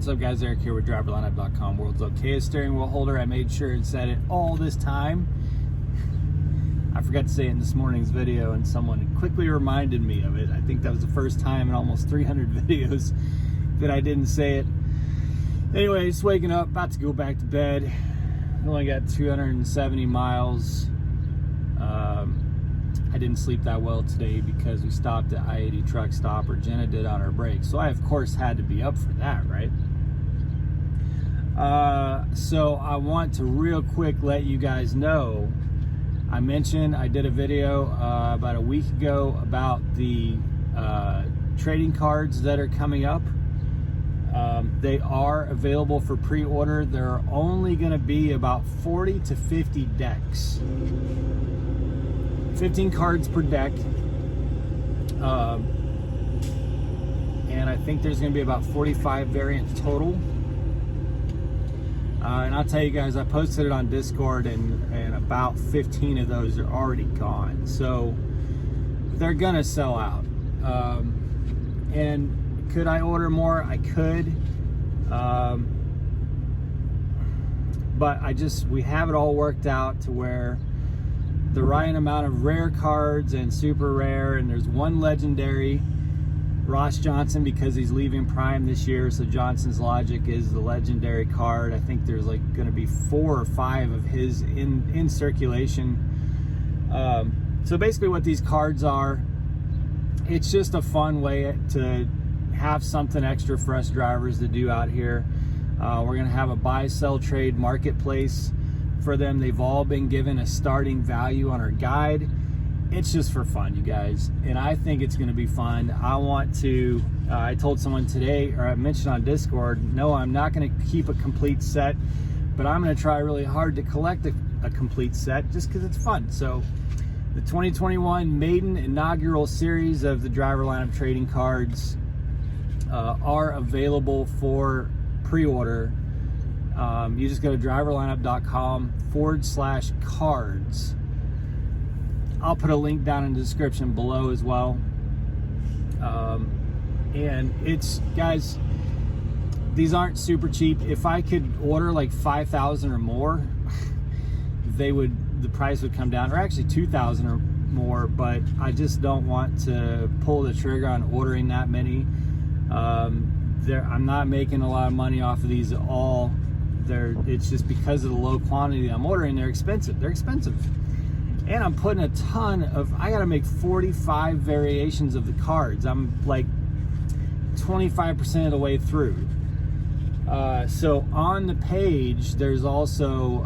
up, guys? Eric here with driverlineup.com, world's okayest steering wheel holder. I made sure and said it all this time. I forgot to say it in this morning's video, and someone quickly reminded me of it. I think that was the first time in almost 300 videos that I didn't say it. Anyway, just waking up, about to go back to bed. I only got 270 miles. I didn't sleep that well today because we stopped at I-80 truck stop, or Jenna did, on our break. So I, of course, had to be up for that, right? So I want to real quick let you guys know, I mentioned I did a video about a week ago about the trading cards that are coming up. They are available for pre-order. There are only going to be about 40 to 50 decks. 15 cards per deck. And I think there's going to be about 45 variants total. And I'll tell you guys, I posted it on Discord, and about 15 of those are already gone. So they're going to sell out. And could I order more? I could. But we have it all worked out to where the right amount of rare cards and super rare, and there's one legendary, Ross Johnson, because he's leaving Prime this year, so Johnson's Logic is the legendary card. I think there's like going to be 4 or 5 of his in circulation. So basically what these cards are, it's just a fun way to have something extra for us drivers to do out here. We're going to have a buy, sell, trade marketplace for them. They've all been given a starting value on our guide. It's just for fun, you guys, and I think it's going to be fun. I want to, I told someone today, or I mentioned on Discord, no, I'm not going to keep a complete set, but I'm going to try really hard to collect a complete set just because it's fun. So the 2021 maiden inaugural series of the driver lineup trading cards are available for pre-order. You just go to driverlineup.com/cards. I'll put a link down in the description below as well. And it's, guys, these aren't super cheap. If I could order like 5,000 or more, the price would come down, or actually 2,000 or more, but I just don't want to pull the trigger on ordering that many. I'm not making a lot of money off of these at all. It's just because of the low quantity I'm ordering, they're expensive. They're expensive. And I'm putting a ton of, I gotta make 45 variations of the cards. I'm like 25% of the way through. So on the page, there's also,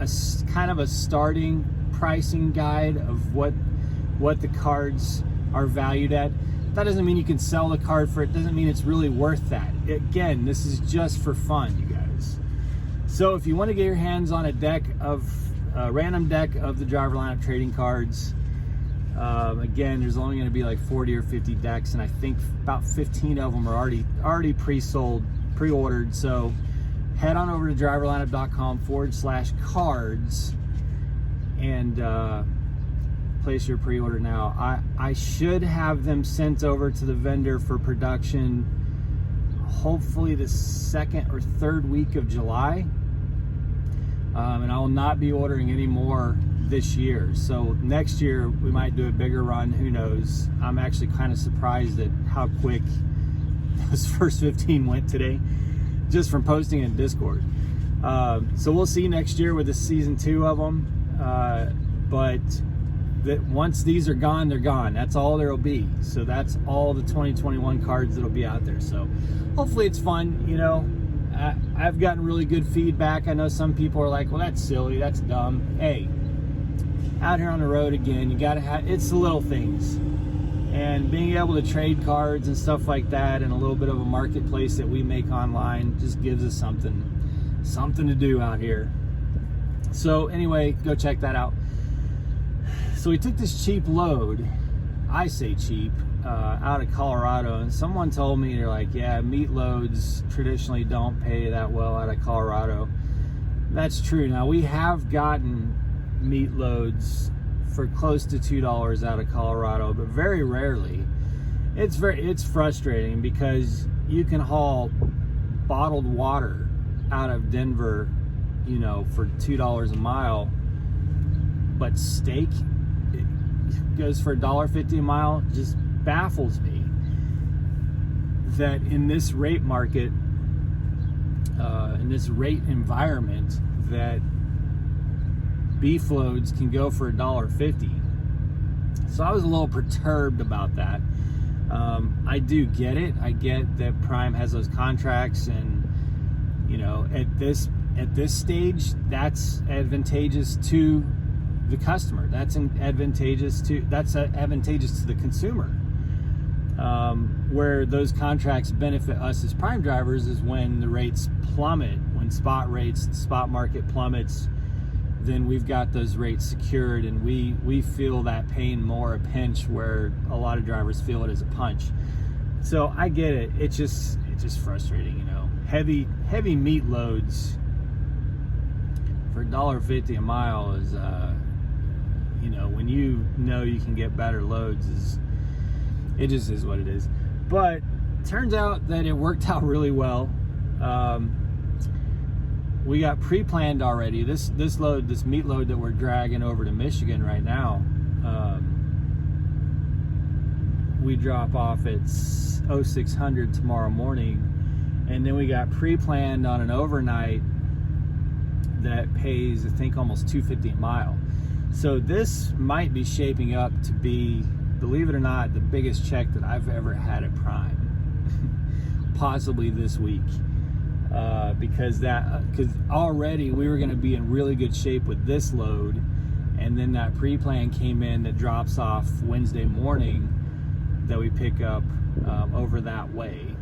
a kind of a starting pricing guide of what the cards are valued at. That doesn't mean you can sell the card for it. Doesn't mean it's really worth that. Again, this is just for fun, you guys. So if you want to get your hands on a random deck of the driver lineup trading cards, again, there's only going to be like 40 or 50 decks, and I think about 15 of them are already pre-sold, pre-ordered. So head on over to driverlineup.com/cards and place your pre-order now. I should have them sent over to the vendor for production hopefully the 2nd or 3rd week of July. And I will not be ordering any more this year. So next year we might do a bigger run, who knows. I'm actually kind of surprised at how quick those first 15 went today, just from posting in Discord. So we'll see next year with the season 2 of them. But that once these are gone, they're gone. That's all there'll be. So that's all the 2021 cards that'll be out there. So hopefully it's fun. You know, I've gotten really good feedback. I know some people are like, well, that's silly, that's dumb. Hey, out here on the road again, you gotta have, it's the little things. And being able to trade cards and stuff like that, and a little bit of a marketplace that we make online, just gives us something to do out here. So anyway, go check that out. So we took this cheap load, I say cheap, out of Colorado, and someone told me, they're like, yeah, meat loads traditionally don't pay that well out of Colorado. That's true. Now, we have gotten meat loads for close to $2 out of Colorado, but very rarely. it's frustrating because you can haul bottled water out of Denver, you know, for $2 a mile, but steak it goes for $1.50 a mile. Just baffles me that in this rate market, in this rate environment, that beef loads can go for $1.50. So I was a little perturbed about that. I do get it. I get that Prime has those contracts, and you know, at this stage, that's advantageous to the customer. That's advantageous to the consumer. Where those contracts benefit us as Prime drivers is when the rates plummet, when the spot market plummets. Then we've got those rates secured, and we feel that pain more a pinch, where a lot of drivers feel it as a punch. So I get it. It's just frustrating, you know. Heavy meat loads for $1.50 a mile is, you know, when you know you can get better loads, it just is what it is. But turns out that it worked out really well. We got pre-planned already. This meat load that we're dragging over to Michigan right now, we drop off at 0600 tomorrow morning, and then we got pre-planned on an overnight that pays, I think, almost $2.50 a mile. So this might be shaping up to be, believe it or not, the biggest check that I've ever had at Prime, possibly this week. Because already we were going to be in really good shape with this load, and then that pre-plan came in that drops off Wednesday morning that we pick up over that way,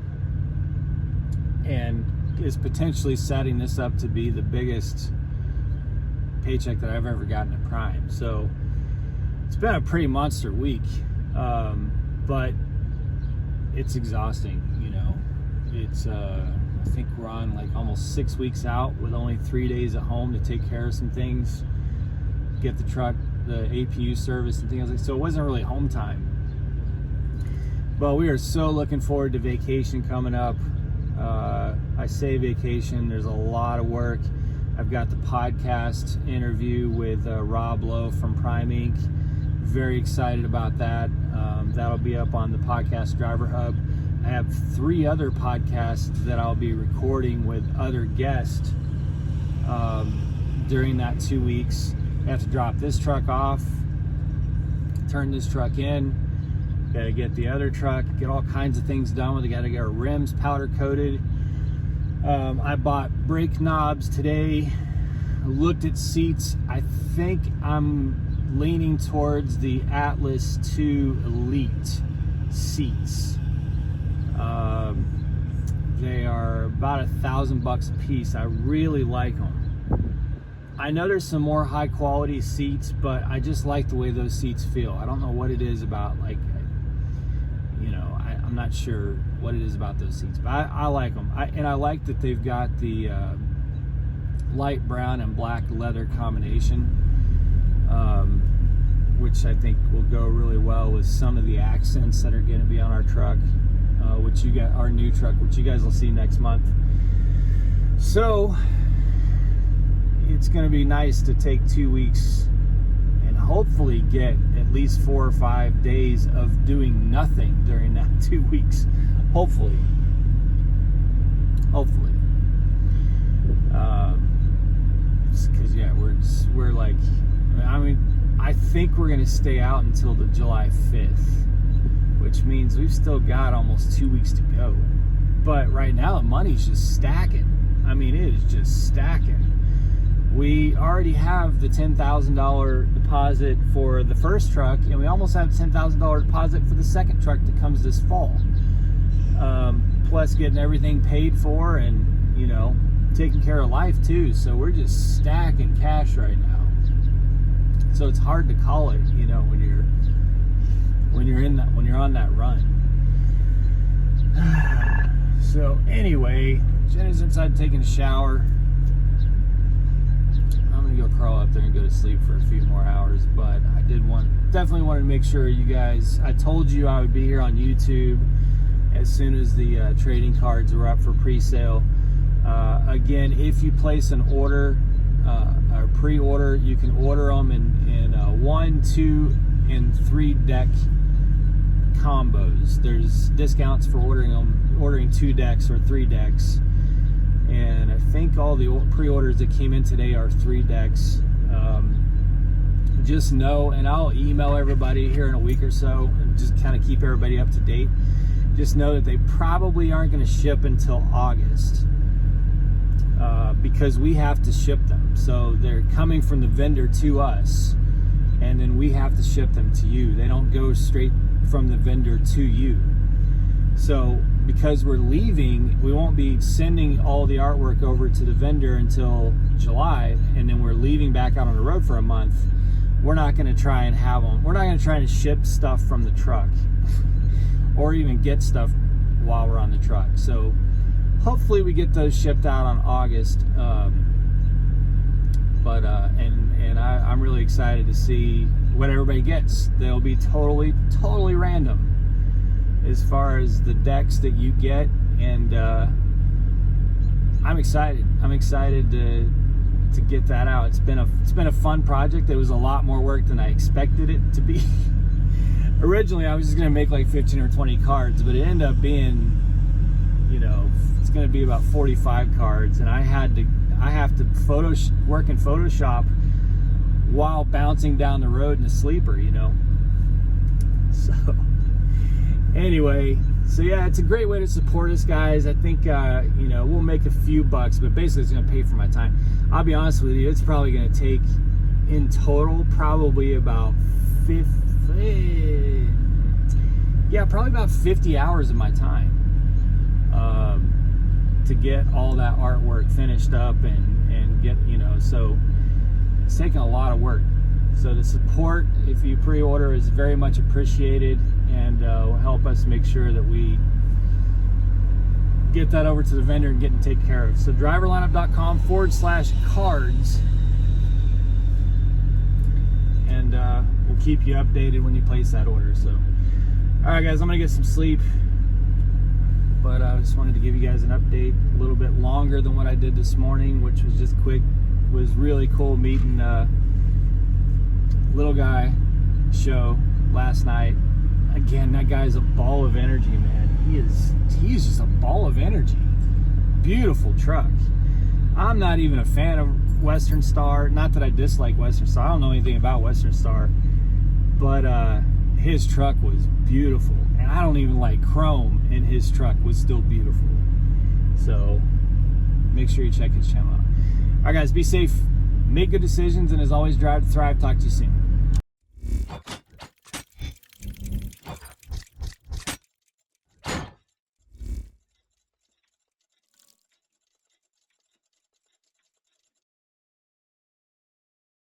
and is potentially setting this up to be the biggest paycheck that I've ever gotten at Prime. So it's been a pretty monster week, but it's exhausting, you know. It's I think we're on like almost 6 weeks out with only 3 days at home to take care of some things, get the truck, the APU service and things like that. So it wasn't really home time. But we are so looking forward to vacation coming up. I say vacation, there's a lot of work. I've got the podcast interview with Rob Lowe from Prime Inc. Very excited about that. That'll be up on the Podcast Driver Hub. I have 3 other podcasts that I'll be recording with other guests during that 2 weeks. I have to drop this truck off, turn this truck in, gotta get the other truck, get all kinds of things done with it. Gotta get our rims powder coated. I bought brake knobs today, looked at seats. I think I'm leaning towards the Atlas 2 Elite seats. They are about $1,000 a piece. I really like them. I know there's some more high quality seats, but I just like the way those seats feel. I don't know what it is about, like, you know, I'm not sure what it is about those seats, but I like them. And I like that they've got the light brown and black leather combination, which I think will go really well with some of the accents that are going to be on our truck. Which you got, our new truck, which you guys will see next month. So it's going to be nice to take 2 weeks and hopefully get at least 4 or 5 days of doing nothing during that 2 weeks. Hopefully. Because yeah, we're like, I mean, I think we're going to stay out until the July 5th. Which means we've still got almost 2 weeks to go. But right now, the money's just stacking. I mean, it is just stacking. We already have the $10,000 deposit for the first truck, and we almost have $10,000 deposit for the second truck that comes this fall. Plus getting everything paid for and, you know, taking care of life too. So we're just stacking cash right now. So it's hard to call it, you know, when you're on that run. So anyway, Jenny's inside taking a shower. I'm gonna go crawl up there and go to sleep for a few more hours, but I Definitely wanted to make sure you guys, I told you I would be here on YouTube as soon as the trading cards were up for pre-sale. Again, if you place an order or pre-order, you can order them in 1, 2, and 3 deck combos. There's discounts for ordering 2 decks or 3 decks, and I think all the pre-orders that came in today are 3 decks. Just know, and I'll email everybody here in a week or so and just kind of keep everybody up to date. Just know that they probably aren't going to ship until August, because we have to ship them. So they're coming from the vendor to us, and then we have to ship them to you. They don't go straight from the vendor to you. So because we're leaving, we won't be sending all the artwork over to the vendor until July, and then we're leaving back out on the road for a month. We're not going to try and have them. We're not going to try and ship stuff from the truck or even get stuff while we're on the truck. So hopefully we get those shipped out on August. I'm really excited to see what everybody gets. They'll be totally random as far as the decks that you get, and I'm excited. I'm excited to get that out. It's been a fun project. It was a lot more work than I expected it to be. Originally, I was just gonna make like 15 or 20 cards, but it ended up being, it's gonna be about 45 cards, and I have to work in Photoshop while bouncing down the road in a sleeper, So anyway, so yeah, it's a great way to support us, guys. I think we'll make a few bucks, but basically it's gonna pay for my time. I'll be honest with you, it's probably gonna take in total probably about 50 hours of my time to get all that artwork finished up and get, so it's taking a lot of work. So the support, if you pre-order, is very much appreciated, and will help us make sure that we get that over to the vendor and get it taken care of. So driverlineup.com/cards, and we'll keep you updated when you place that order. So, all right, guys, I'm gonna get some sleep, but I just wanted to give you guys an update a little bit longer than what I did this morning, which was just quick. It was really cool meeting Little Guy show last night. Again, that guy's a ball of energy, man. He's just a ball of energy. Beautiful truck. I'm not even a fan of Western Star. Not that I dislike Western Star. I don't know anything about Western Star, but his truck was beautiful, and I don't even like chrome, and his truck was still beautiful. So make sure you check his channel out. All right, guys, be safe, make good decisions, and as always, drive to thrive. Talk to you soon.